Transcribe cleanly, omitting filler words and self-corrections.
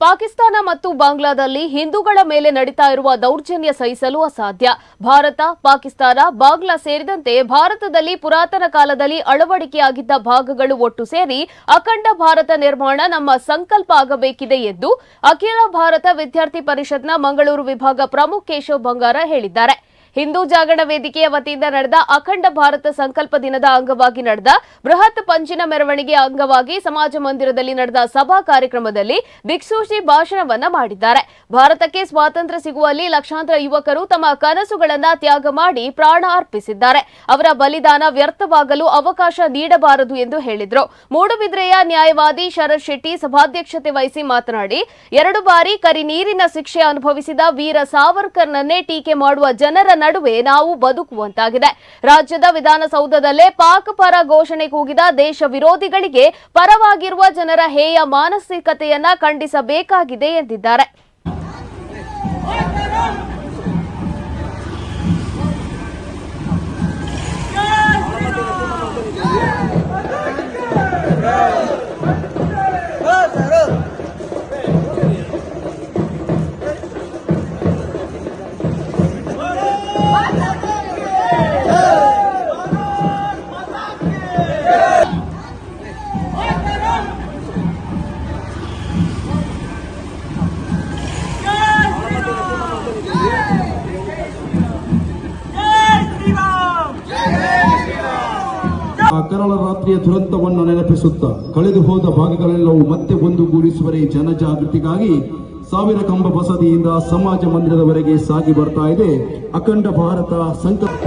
ಪಾಕಿಸ್ತಾನ ಮತ್ತು ಬಾಂಗ್ಲಾದಲ್ಲಿ ಹಿಂದೂಗಳ ಮೇಲೆ ನಡೀತಾ ಇರುವ ದೌರ್ಜನ್ಯ ಸಹಿಸಲು ಅಸಾಧ್ಯ. ಭಾರತ, ಪಾಕಿಸ್ತಾನ, ಬಾಂಗ್ಲಾ ಸೇರಿದಂತೆ ಭಾರತದಲ್ಲಿ ಪುರಾತನ ಕಾಲದಲ್ಲಿ ಅಳವಡಿಕೆಯಾಗಿದ್ದ ಭಾಗಗಳು ಒಟ್ಟು ಸೇರಿ ಅಖಂಡ ಭಾರತ ನಿರ್ಮಾಣ ನಮ್ಮ ಸಂಕಲ್ಪ ಆಗಬೇಕಿದೆ ಎಂದು ಅಖಿಲ ಭಾರತ ವಿದ್ಯಾರ್ಥಿ ಪರಿಷತ್ನ ಮಂಗಳೂರು ವಿಭಾಗ ಪ್ರಮುಖ ಕೇಶವ್ ಬಂಗಾರ ಹೇಳಿದ್ದಾರೆ. ಹಿಂದೂ ಜಾಗರಣ ವೇದಿಕೆಯ ವತಿಯಿಂದ ನಡೆದ ಅಖಂಡ ಭಾರತ ಸಂಕಲ್ಪ ದಿನದ ಅಂಗವಾಗಿ ನಡೆದ ಬೃಹತ್ ಪಂಜಿನ ಮೆರವಣಿಗೆ ಅಂಗವಾಗಿ ಸಮಾಜ ಮಂದಿರದಲ್ಲಿ ನಡೆದ ಸಭಾ ಕಾರ್ಯಕ್ರಮದಲ್ಲಿ ದಿಕ್ಸೂಚಿ ಭಾಷಣವನ್ನ ಮಾಡಿದ್ದಾರೆ. ಭಾರತಕ್ಕೆ ಸ್ವಾತಂತ್ರ್ಯ ಸಿಗುವಲ್ಲಿ ಲಕ್ಷಾಂತರ ಯುವಕರು ತಮ್ಮ ಕನಸುಗಳನ್ನ ತ್ಯಾಗ ಮಾಡಿ ಪ್ರಾಣ ಅರ್ಪಿಸಿದ್ದಾರೆ. ಅವರ ಬಲಿದಾನ ವ್ಯರ್ಥವಾಗಲು ಅವಕಾಶ ನೀಡಬಾರದು ಎಂದು ಹೇಳಿದರು. ಮೂಡುಬಿದ್ರೆಯ ನ್ಯಾಯವಾದಿ ಶರತ್ ಶೆಟ್ಟಿ ಸಭಾಧ್ಯಕ್ಷತೆ ವಹಿಸಿ ಮಾತನಾಡಿ, 2 ಬಾರಿ ಕರಿ ನೀರಿನ ಶಿಕ್ಷೆ ಅನುಭವಿಸಿದ ವೀರ ಸಾವರ್ಕರ್ನನ್ನೇ ಟೀಕೆ ಮಾಡುವ ಜನರ ನಡುವೆ ನಾವು ಬದುಕುವಂತಾಗಿದೆ. ರಾಜ್ಯದ ವಿಧಾನಸೌಧದಲ್ಲೇ ಪಾಕ್ ಪರ ಘೋಷಣೆ ಕೂಗಿದ ದೇಶ ವಿರೋಧಿಗಳಿಗೆ ಪರವಾಗಿರುವ ಜನರ ಹೇಯ ಮಾನಸಿಕತೆಯನ್ನ ಖಂಡಿಸಬೇಕಾಗಿದೆ ಎಂದಿದ್ದಾರೆ. ಕರಾಳ ರಾತ್ರಿಯ ದುರಂತವನ್ನು ನೆನಪಿಸುತ್ತಾ ಕಳೆದು ಹೋದ ಭಾಗಗಳೆಲ್ಲವೂ ಮತ್ತೆ ಒಂದುಗೂಡಿಸುವರೆ ಜನಜಾಗೃತಿಗಾಗಿ 1000 ಕಂಬ ಬಸದಿಯಿಂದ ಸಮಾಜ ಮಂದಿರದವರೆಗೆ ಸಾಗಿ ಬರ್ತಾ ಇದೆ ಅಖಂಡ ಭಾರತ ಸಂಕಲ್ಪ.